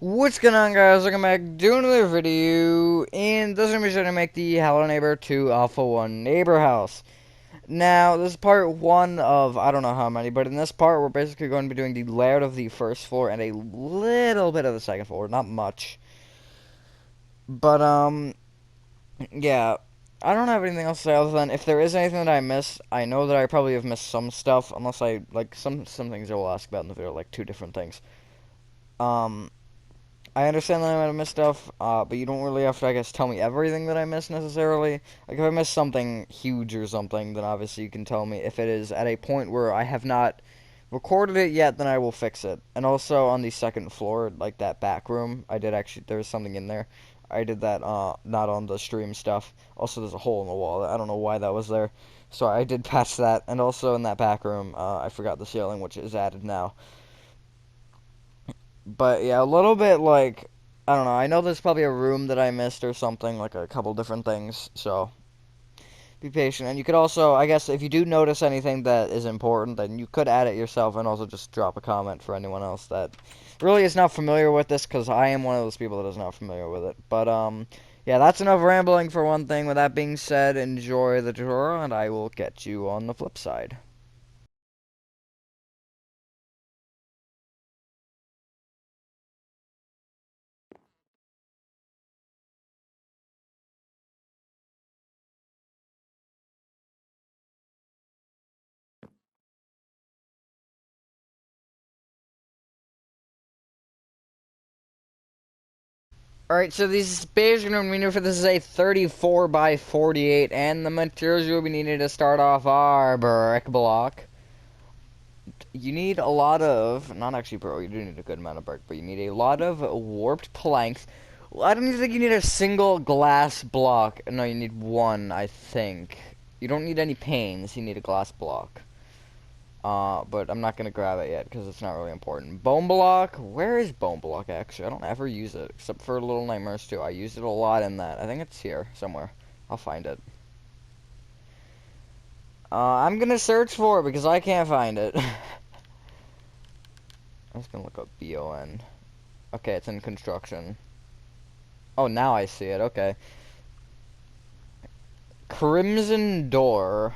What's going on, guys? Welcome back to another video, and this is going to be trying to make the Hello Neighbor 2 Alpha 1 neighbor house. Now, this is part 1 of, I don't know how many, but in this part, we're basically going to be doing the layout of the first floor and a little bit of the second floor, not much. But, yeah, I don't have anything else to say other than, if there is anything that I missed, I know that I probably have missed some stuff, unless I, like, some things I will ask about in the video, like 2 different things. I understand that I might have missed stuff, but you don't really have to, I guess, tell me everything that I missed necessarily. Like, if I missed something huge or something, then obviously you can tell me. If it is at a point where I have not recorded it yet, then I will fix it. And also, on the second floor, like that back room, I did actually, there was something in there. I did that, not on the stream stuff. Also, there's a hole in the wall. I don't know why that was there. So I did patch that. And also, in that back room, I forgot the ceiling, which is added now. But yeah, a little bit like, I don't know, I know there's probably a room that I missed or something, like a couple different things, so be patient. And you could also, I guess, if you do notice anything that is important, then you could add it yourself and also just drop a comment for anyone else that really is not familiar with this, because I am one of those people that is not familiar with it. But, yeah, that's enough rambling for one thing. With that being said, enjoy the tutorial, and I will catch you on the flip side. Alright, so these space are going to be for this is a 34 by 48, and the materials you'll be needing to start off are brick block. You need a lot of, not actually bro, you do need a good amount of brick, but you need a lot of warped planks. I don't even think you need a single glass block. No, you need one, I think. You don't need any panes, you need a glass block. But I'm not gonna grab it yet because it's not really important. Bone block, where is bone block actually? I don't ever use it except for Little Nightmares 2. I use it a lot in that. I think it's here somewhere. I'll find it. I'm gonna search for it because I can't find it. I'm just gonna look up BON. Okay, it's in construction. Oh, now I see it. Okay. Crimson door.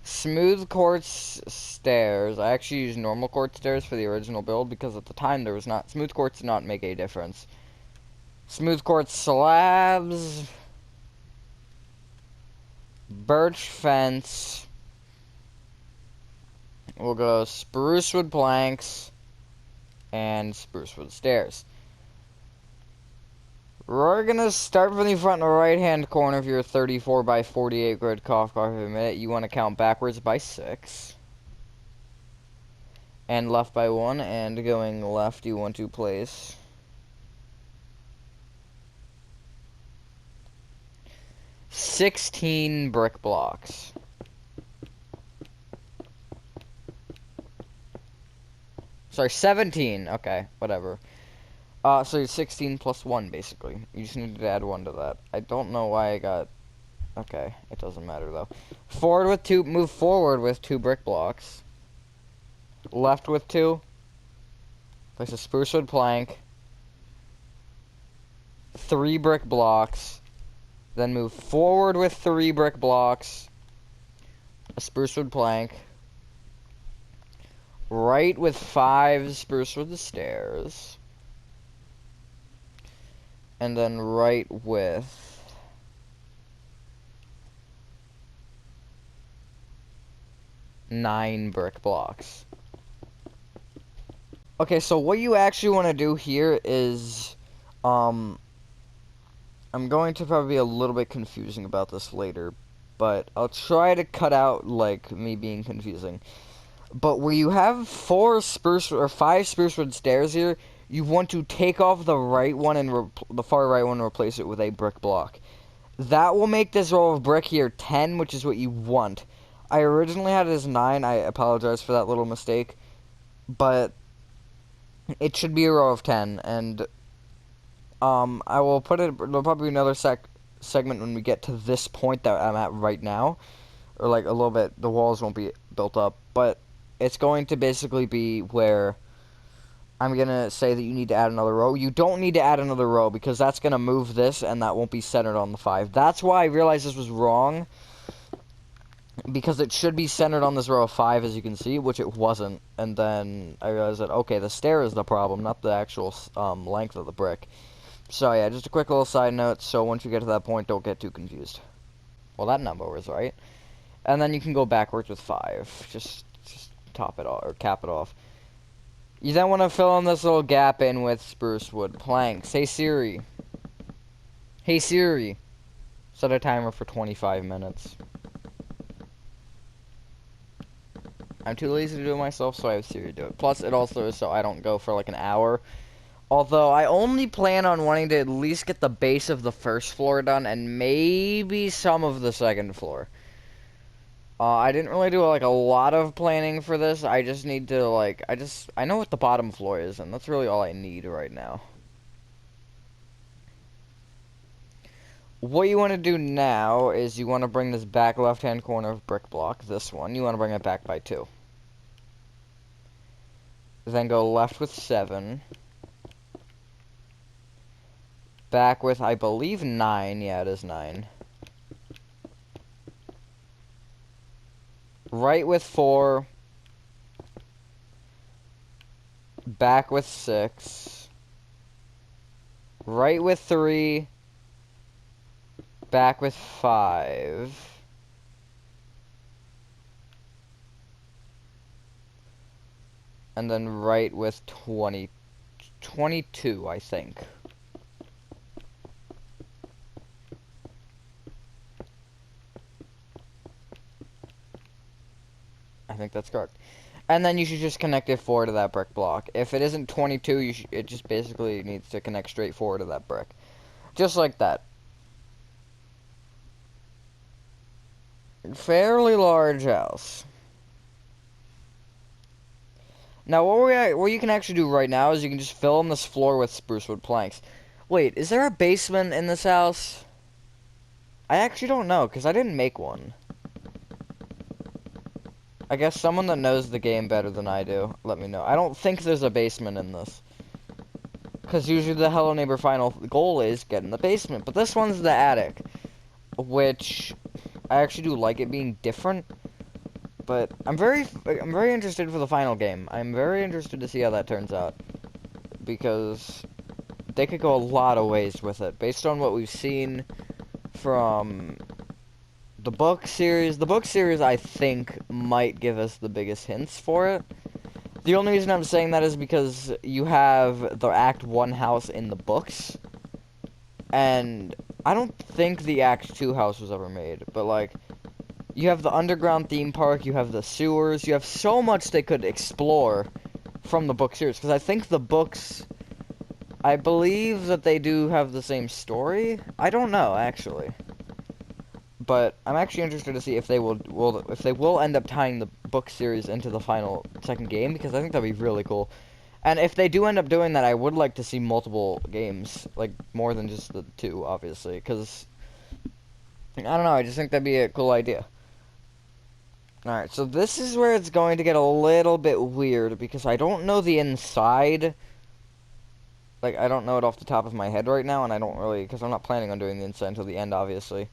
Smooth quartz stairs. I actually used normal quartz stairs for the original build because at the time there was not smooth quartz did not make a difference. Smooth quartz slabs, birch fence. We'll go spruce wood planks and spruce wood stairs. We're gonna start from the front right hand corner of your 34 by 48 grid cough a minute. You want to count backwards by 6. And left by 1, and going left you want to place 16 brick blocks. Sorry, 17. Okay, whatever. So 16 plus 1, basically. You just need to add 1 to that. I don't know why I got... Okay, it doesn't matter, though. Move forward with 2 brick blocks. Left with 2. Place a spruce wood plank. 3 brick blocks. Then move forward with 3 brick blocks. A spruce wood plank. Right with 5 spruce wood stairs. And then right with 9 brick blocks. Okay, so what you actually want to do here is, I'm going to probably be a little bit confusing about this later, but I'll try to cut out, like, me being confusing. But where you have 5 spruce wood stairs here, you want to take off the right one and the far right one and replace it with a brick block. That will make this row of brick here 10, which is what you want. I originally had it as 9. I apologize for that little mistake. But it should be a row of 10. And I will put it... There'll probably be another segment when we get to this point that I'm at right now. Or like a little bit... The walls won't be built up. But it's going to basically be where I'm going to say that you need to add another row. You don't need to add another row because that's going to move this and that won't be centered on the 5. That's why I realized this was wrong, because it should be centered on this row of 5, as you can see, which it wasn't. And then I realized that, okay, the stair is the problem, not the actual length of the brick. So yeah, just a quick little side note, so once you get to that point, don't get too confused. Well, that number was right. And then you can go backwards with 5. Just top it off, or cap it off. You then want to fill in this little gap in with spruce wood planks. Hey Siri. Hey Siri. Set a timer for 25 minutes. I'm too lazy to do it myself, so I have Siri do it. Plus, it also is so I don't go for like an hour. Although, I only plan on wanting to at least get the base of the first floor done, and maybe some of the second floor. I didn't really do, like, a lot of planning for this. I just need to, like, I know what the bottom floor is, and that's really all I need right now. What you want to do now is you want to bring this back left-hand corner of brick block, this one, you want to bring it back by 2. Then go left with 7. Back with, I believe, 9. Yeah, it is 9. Right with 4. Back with 6. Right with 3. Back with 5. And then right with 22, I think. I think that's correct. And then you should just connect it forward to that brick block. If it isn't 22, it just basically needs to connect straight forward to that brick. Just like that. Fairly large house. Now, what you can actually do right now is you can just fill in this floor with spruce wood planks. Wait, is there a basement in this house? I actually don't know, because I didn't make one. I guess someone that knows the game better than I do, let me know. I don't think there's a basement in this. Because usually the Hello Neighbor final goal is get in the basement. But this one's the attic. Which, I actually do like it being different. But I'm very interested for the final game. I'm very interested to see how that turns out. Because they could go a lot of ways with it. Based on what we've seen from the book series. The book series, I think, might give us the biggest hints for it. The only reason I'm saying that is because you have the Act 1 house in the books. And I don't think the Act 2 house was ever made. But, like, you have the underground theme park, you have the sewers, you have so much they could explore from the book series. Because I think the books, I believe that they do have the same story. I don't know, actually. But I'm actually interested to see if they will end up tying the book series into the final second game, because I think that'd be really cool. And if they do end up doing that, I would like to see multiple games, like more than just the 2, obviously, because I don't know, I just think that'd be a cool idea. Alright, so this is where it's going to get a little bit weird, because I don't know the inside. Like, I don't know it off the top of my head right now, and I don't really, because I'm not planning on doing the inside until the end, obviously.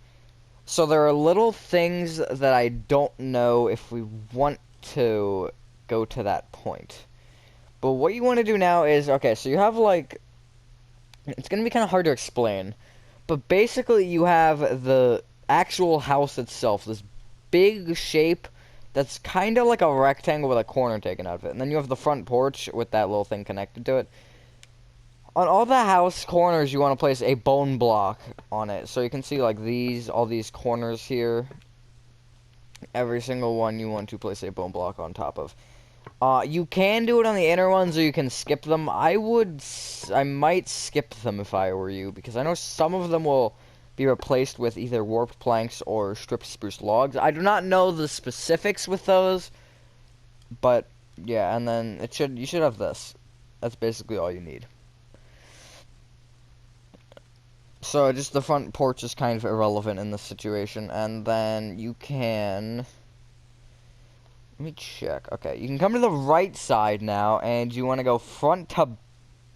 So there are little things that I don't know if we want to go to that point. But what you want to do now is, okay, so you have, like, it's going to be kind of hard to explain. But basically you have the actual house itself, this big shape that's kind of like a rectangle with a corner taken out of it. And then you have the front porch with that little thing connected to it. On all the house corners, you want to place a bone block on it. So you can see, like, all these corners here. Every single one you want to place a bone block on top of. You can do it on the inner ones, or you can skip them. I might skip them if I were you, because I know some of them will be replaced with either warped planks or stripped spruce logs. I do not know the specifics with those, but yeah, and then you should have this. That's basically all you need. So just the front porch is kind of irrelevant in this situation, and then you can Let me check. Okay, you can come to the right side now, and you want to go front to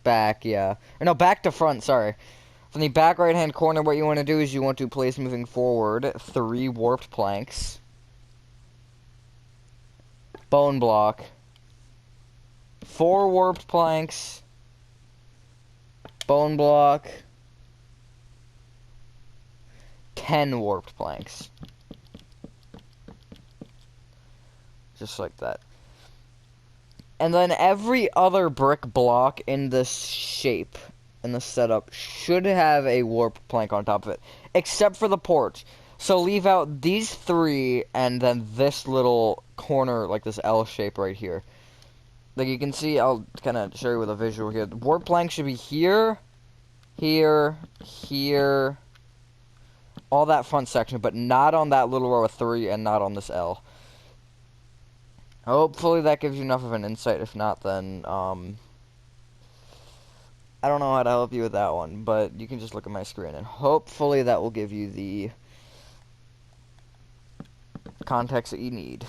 back, yeah. Or no, back to front, sorry. From the back right-hand corner, what you want to do is you want to place moving forward 3 warped planks. Bone block. 4 warped planks. Bone block. 10 warped planks. Just like that. And then every other brick block in this shape, in the setup, should have a warped plank on top of it. Except for the porch. So leave out these 3, and then this little corner, like this L shape right here. Like you can see, I'll kind of show you with a visual here. The warp plank should be here, here, here, all that front section, but not on that little row of 3 and not on this L. Hopefully that gives you enough of an insight. If not, then, I don't know how to help you with that one, but you can just look at my screen, and hopefully that will give you the context that you need.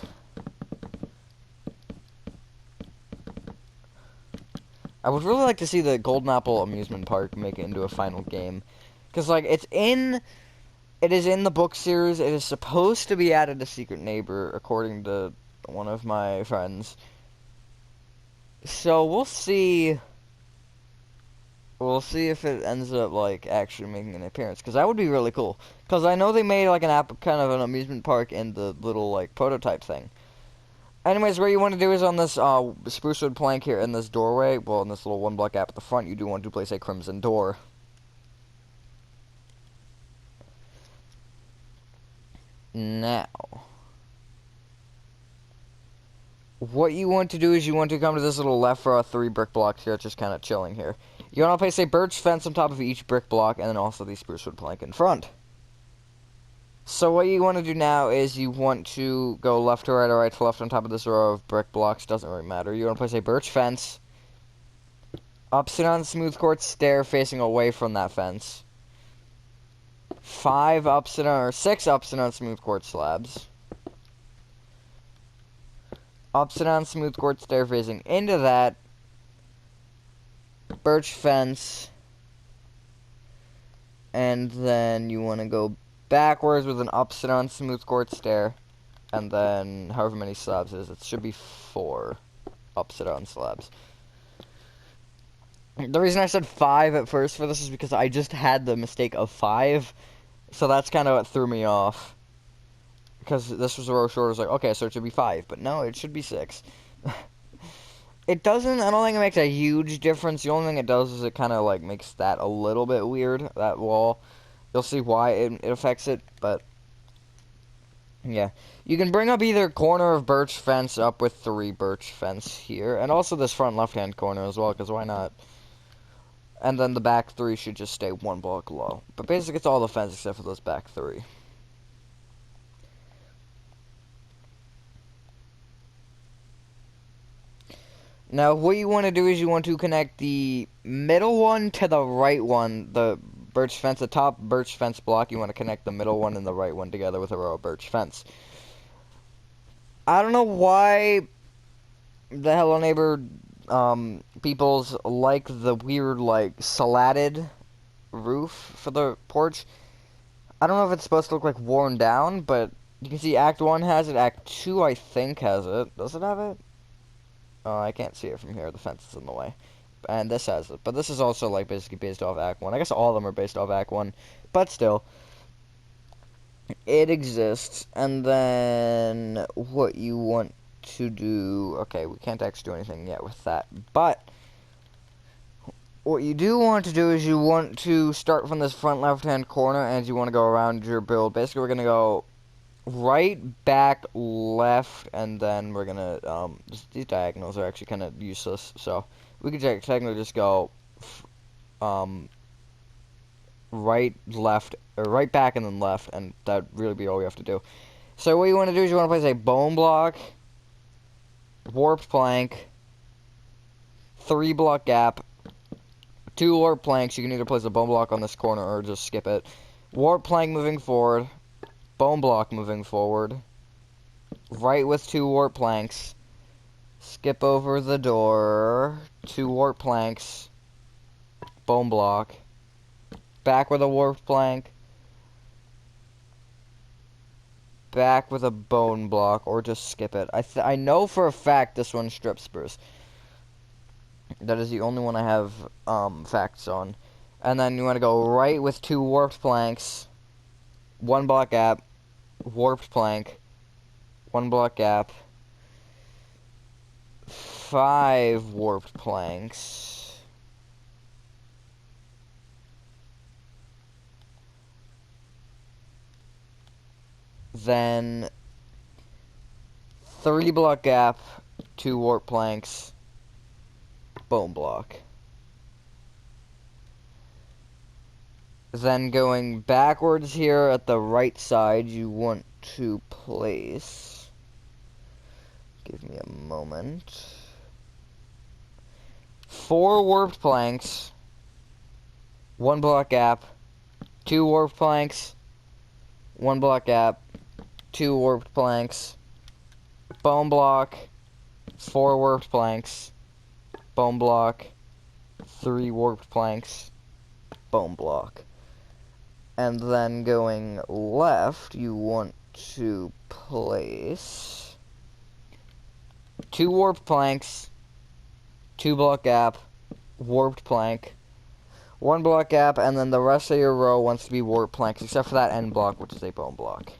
I would really like to see the Golden Apple Amusement Park make it into a final game. Because, like, it is in the book series. It is supposed to be added to Secret Neighbor, according to one of my friends. So, we'll see. We'll see if it ends up, like, actually making an appearance. Because that would be really cool. Because I know they made, like, kind of an amusement park in the little, like, prototype thing. Anyways, what you want to do is on this spruce wood plank here in this doorway, well, in this little 1 block gap at the front, you do want to place a crimson door. Now, what you want to do is you want to come to this little left row of 3 brick blocks here, just kind of chilling here. You want to place a birch fence on top of each brick block, and then also the spruce wood plank in front. So what you want to do now is you want to go left to right or right to left on top of this row of brick blocks, doesn't really matter. You want to place a birch fence, upside down smooth quartz stair facing away from that fence, 6 upside down smooth quartz slabs, upside down smooth quartz stair facing into that, birch fence, and then you want to go backwards with an upside down smooth quartz stair, and then however many slabs it is, it should be 4 upside down slabs. The reason I said 5 at first for this is because I just had the mistake of 5, so that's kind of what threw me off. Because this was a row short, I was like, okay, so it should be 5, but no, it should be 6. It doesn't, I don't think it makes a huge difference. The only thing it does is it kind of, like, makes that a little bit weird, that wall. You'll see why it affects it, but yeah. You can bring up either corner of birch fence up with 3 birch fence here, and also this front left-hand corner as well, because why not? And then the back 3 should just stay 1 block low. But basically it's all the fence except for those back 3. Now, what you want to do is you want to connect the middle one to the right one, the birch fence, the top birch fence block. You want to connect the middle one and the right one together with a row of birch fence. I don't know why the Hello Neighbor peoples like the weird, like, slatted roof for the porch. I don't know if it's supposed to look like worn down, but you can see Act 1 has it, Act 2 I think has it. Does it have it? I can't see it from here, the fence is in the way. And this has it, but this is also, like, basically based off Act 1. I guess all of them are based off Act 1, but still. It exists, and then what you want to do... Okay, we can't actually do anything yet with that, but what you do want to do is you want to start from this front left-hand corner, and you want to go around your build. Basically, we're going to go right, back, left, and then we're gonna, these diagonals are actually kind of useless, so we could technically just go, right, left, or right, back, and then left, and that'd really be all we have to do. So what you want to do is you want to place a bone block, warped plank, 3 block gap, 2 warped planks. You can either place a bone block on this corner or just skip it. Warped plank moving forward, bone block moving forward, right with 2 warp planks, skip over the door, 2 warp planks, bone block, back with a warp plank, back with a bone block, or just skip it. I know for a fact this one's strip spruce. That is the only one I have facts on. And then you want to go right with 2 warped planks, 1 block gap, warped plank, 1 block gap, 5 warped planks, then 3 block gap, 2 warp planks, bone block. Then going backwards here at the right side, you want to place, give me a moment, 4 warped planks, 1 block gap, 2 warped planks, 1 block gap, 2 warped planks, bone block, 4 warped planks, bone block, 3 warped planks, bone block. And then going left, you want to place 2 warped planks, 2 block gap, warped plank, 1 block gap, and then the rest of your row wants to be warped planks, except for that end block, which is a bone block.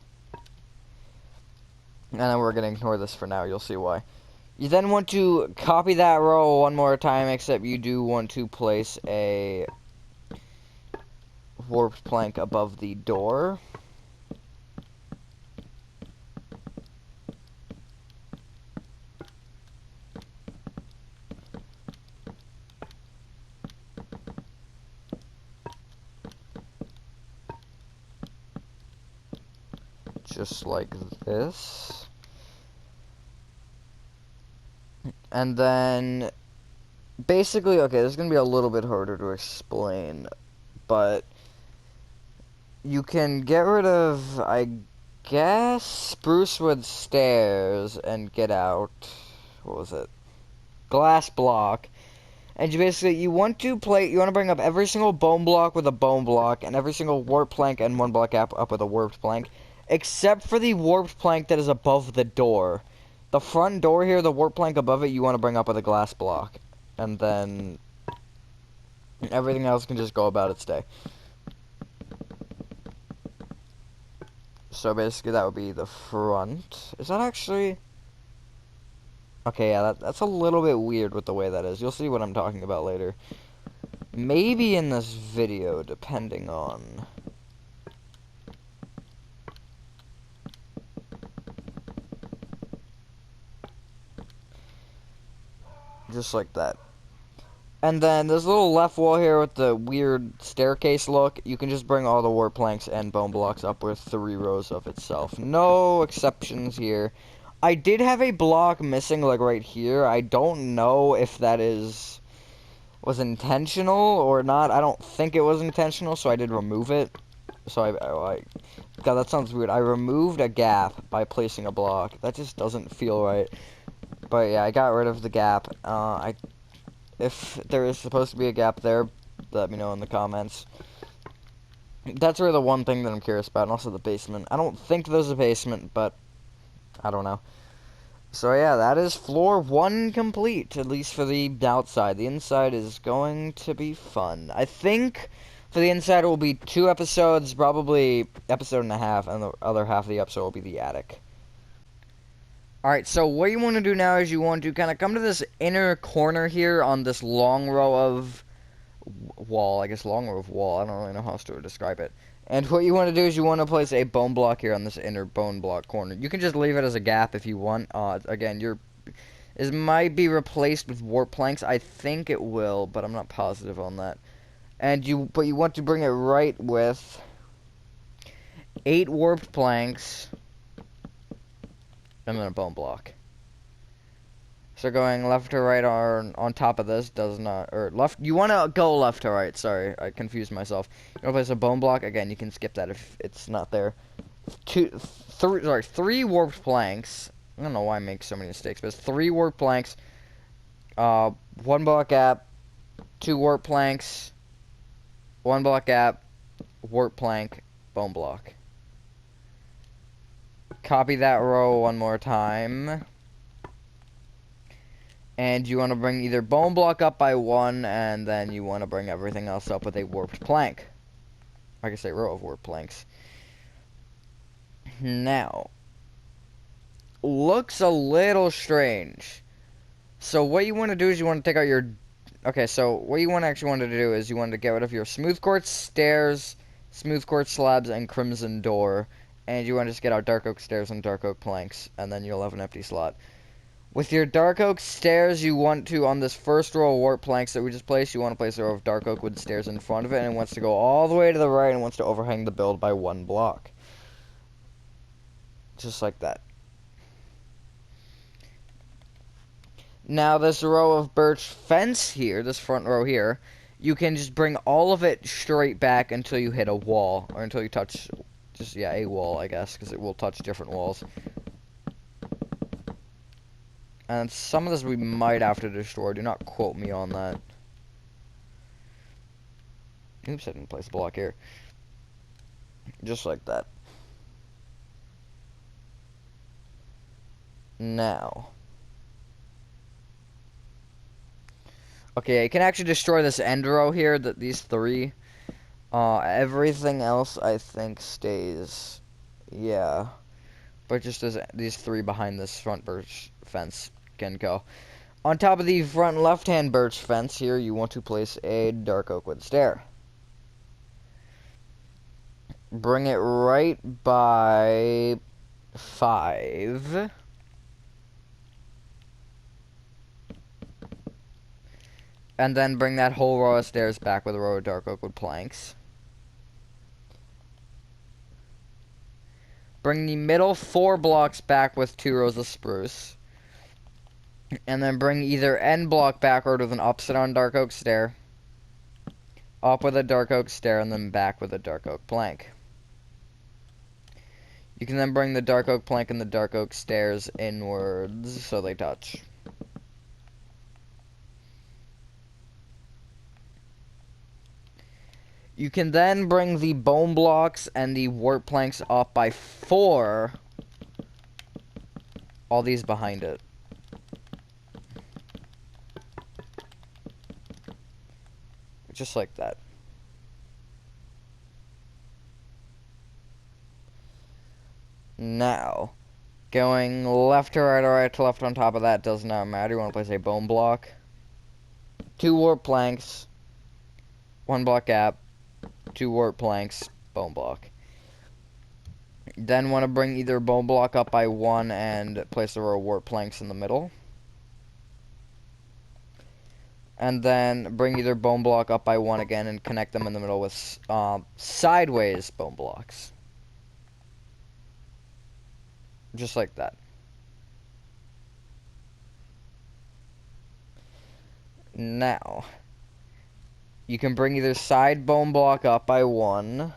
And then we're going to ignore this for now, you'll see why. You then want to copy that row one more time, except you do want to place a warped plank above the door. Just like this. And then, basically, okay, this is going to be a little bit harder to explain, but you can get rid of, I guess, spruce wood stairs and get out, what was it, glass block. And you want to bring up every single bone block with a bone block, and every single warp plank and 1 block up with a warped plank, except for the warped plank that is above the door. The front door here, the warp plank above it, you want to bring up with a glass block. And then everything else can just go about its day. So basically that would be the front. Is that actually... Okay, yeah, that's a little bit weird with the way that is. You'll see what I'm talking about later. Maybe in this video, depending on... Just like that. And then this little left wall here with the weird staircase look, you can just bring all the warp planks and bone blocks up with 3 rows of itself. No exceptions here. I did have a block missing, like right here. I don't know if that was intentional or not. I don't think it was intentional, so I did remove it. So God, that sounds weird. I removed a gap by placing a block. That just doesn't feel right. But yeah, I got rid of the gap. If there is supposed to be a gap there, let me know in the comments. That's really the one thing that I'm curious about, and also the basement. I don't think there's a basement, but I don't know. So yeah, that is floor 1 complete, at least for the outside. The inside is going to be fun. I think for the inside it will be 2 episodes, probably episode and a half, and the other half of the episode will be the attic. Alright, so what you want to do now is you want to kind of come to this inner corner here on this long row of wall. I guess long row of wall. I don't really know how else to describe it. And what you want to do is you want to place a bone block here on this inner bone block corner. You can just leave it as a gap if you want. Again, this might be replaced with warp planks. I think it will, but I'm not positive on that. But you want to bring it right with 8 warped planks. And then a bone block. So going left to right on top of this does not, or left, you want to go left to right, sorry, I confused myself. You want to place a bone block, again, you can skip that if it's not there. three warped planks. I don't know why I make so many mistakes, but it's 3 warped planks, 1 block gap, 2 warp planks, 1 block gap, warp plank, bone block. Copy that row one more time. And you want to bring either bone block up by 1, and then you want to bring everything else up with a warped plank. I guess a row of warped planks. Now, looks a little strange. So what you want to do is you want to take out your... Okay, so what you actually want to do is you want to get rid of your smooth quartz stairs, smooth quartz slabs, and crimson door. And you want to just get out dark oak stairs and dark oak planks, and then you'll have an empty slot. With your dark oak stairs, you want to, on this first row of warp planks that we just placed, you want to place a row of dark oak wood stairs in front of it, and it wants to go all the way to the right and wants to overhang the build by 1 block. Just like that. Now this row of birch fence here, this front row here, you can just bring all of it straight back until you hit a wall, or until you touch, just, yeah, a wall, I guess, because it will touch different walls. And some of this we might have to destroy. Do not quote me on that. Oops, I didn't place a block here. Just like that. Now. Okay, you can actually destroy this end row here, these 3. Everything else, I think, stays. Yeah. But just as these 3 behind this front birch fence can go. On top of the front left-hand birch fence here, you want to place a dark oak wood stair. Bring it right by 5. And then bring that whole row of stairs back with a row of dark oak wood planks. Bring the middle 4 blocks back with 2 rows of spruce. And then bring either end block backward with an upside down dark oak stair, up with a dark oak stair, and then back with a dark oak plank. You can then bring the dark oak plank and the dark oak stairs inwards so they touch. You can then bring the bone blocks and the warp planks up by 4. All these behind it. Just like that. Now, going left to right or right to left on top of that does not matter. You want to place a bone block, 2 warp planks, 1 block gap, 2 warp planks, bone block. Then want to bring either bone block up by 1 and place a row of warp planks in the middle. And then bring either bone block up by 1 again and connect them in the middle with sideways bone blocks. Just like that. Now, you can bring either side bone block up by 1.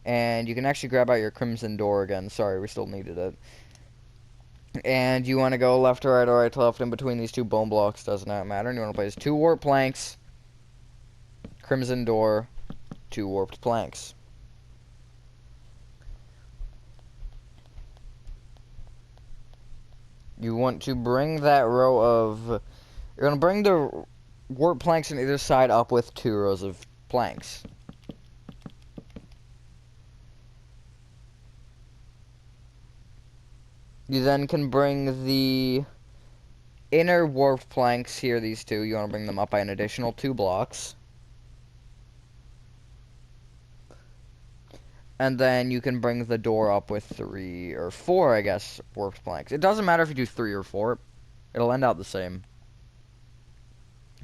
And you can actually grab out your crimson door again. Sorry, we still needed it. And you want to go left to right or right to left in between these 2 bone blocks. Does not matter. And you want to place 2 warp planks, crimson door, 2 warped planks. You want to bring that row of... You're going to bring the warp planks on either side up with 2 rows of planks. You then can bring the inner warp planks here, these 2. You want to bring them up by an additional 2 blocks. And then you can bring the door up with 3 or 4, I guess, warped planks. It doesn't matter if you do 3 or 4. It'll end out the same.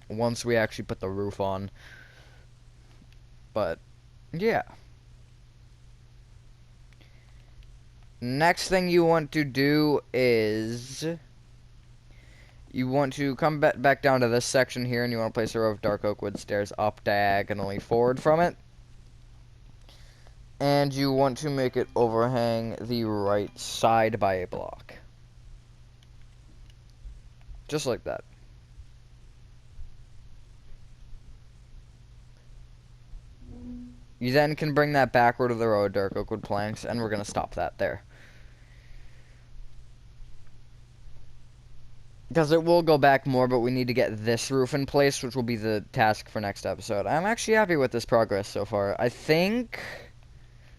Once we actually put the roof on. But, yeah. Next thing you want to do is... You want to come back down to this section here, and you want to place a row of dark oak wood stairs up diagonally forward from it. And you want to make it overhang the right side by a block. Just like that. You then can bring that backward of the row of dark oak wood planks, and we're going to stop that there. Because it will go back more, but we need to get this roof in place, which will be the task for next episode. I'm actually happy with this progress so far. I think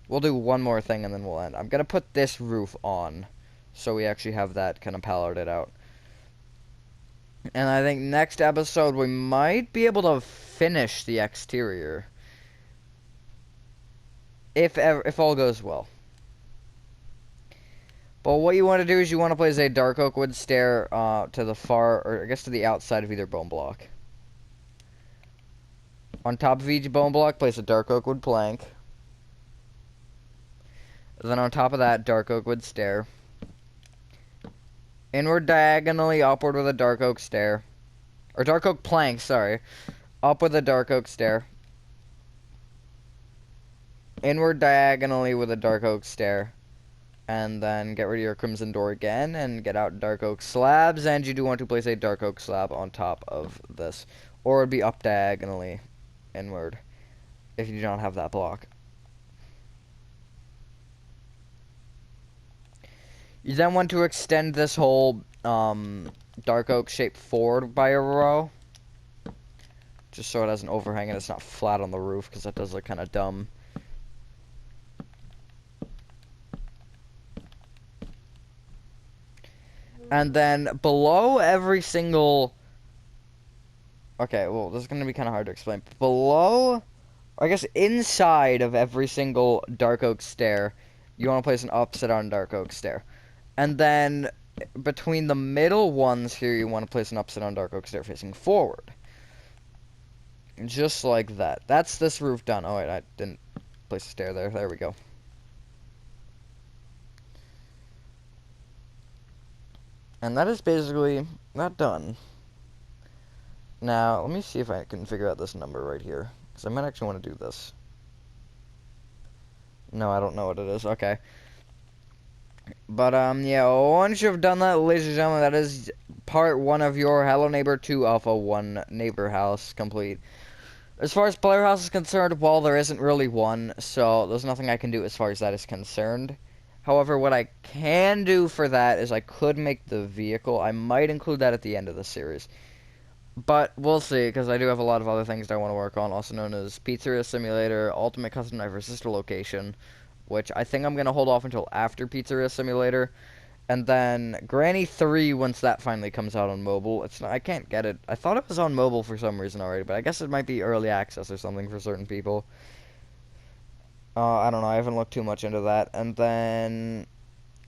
we'll do one more thing and then we'll end. I'm going to put this roof on, so we actually have that kind of palleted out. And I think next episode we might be able to finish the exterior. If all goes well. But what you want to do is you want to place a dark oak wood stair to the far, or I guess to the outside of either bone block. On top of each bone block, place a dark oak wood plank. Then on top of that, dark oak wood stair. Inward diagonally upward with a dark oak stair. Or dark oak plank, sorry. Up with a dark oak stair. Inward diagonally with a dark oak stair. And then get rid of your crimson door again and get out dark oak slabs. And you do want to place a dark oak slab on top of this. Or it would be up diagonally inward if you do not have that block. You then want to extend this whole dark oak shape forward by a row. Just so it has an overhang and it's not flat on the roof, because that does look kind of dumb. And then below every single... Okay, well, this is going to be kind of hard to explain. Below, I guess inside of every single dark oak stair, you want to place an upside down dark oak stair. And then between the middle ones here, you want to place an upside down dark oak stair facing forward. Just like that. That's this roof done. Oh, wait, I didn't place a stair there. There we go. And that is basically that done. Now, let me see if I can figure out this number right here. Because I might actually want to do this. No, I don't know what it is. Okay. But, yeah, once you've done that, ladies and gentlemen, that is part 1 of your Hello Neighbor 2 Alpha 1 Neighbor House complete. As far as player house is concerned, well, there isn't really one, so there's nothing I can do as far as that is concerned. However, what I can do for that is I could make the vehicle. I might include that at the end of the series. But we'll see, because I do have a lot of other things that I want to work on, also known as Pizzeria Simulator, Ultimate Custom Driver Sister Location, which I think I'm going to hold off until after Pizzeria Simulator. And then Granny 3, once that finally comes out on mobile. It's not, I can't get it. I thought it was on mobile for some reason already, but I guess it might be early access or something for certain people. I don't know, I haven't looked too much into that. And then,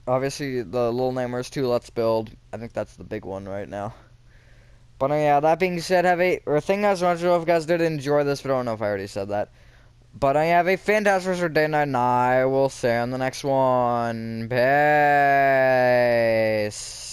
obviously, the Little Nightmares 2 Let's Build. I think that's the big one right now. But yeah, that being said, thing I was not sure if you guys did enjoy this, but I don't know if I already said that. But I have a fantastic rest of your day, night, and I will see you on the next one. Peace.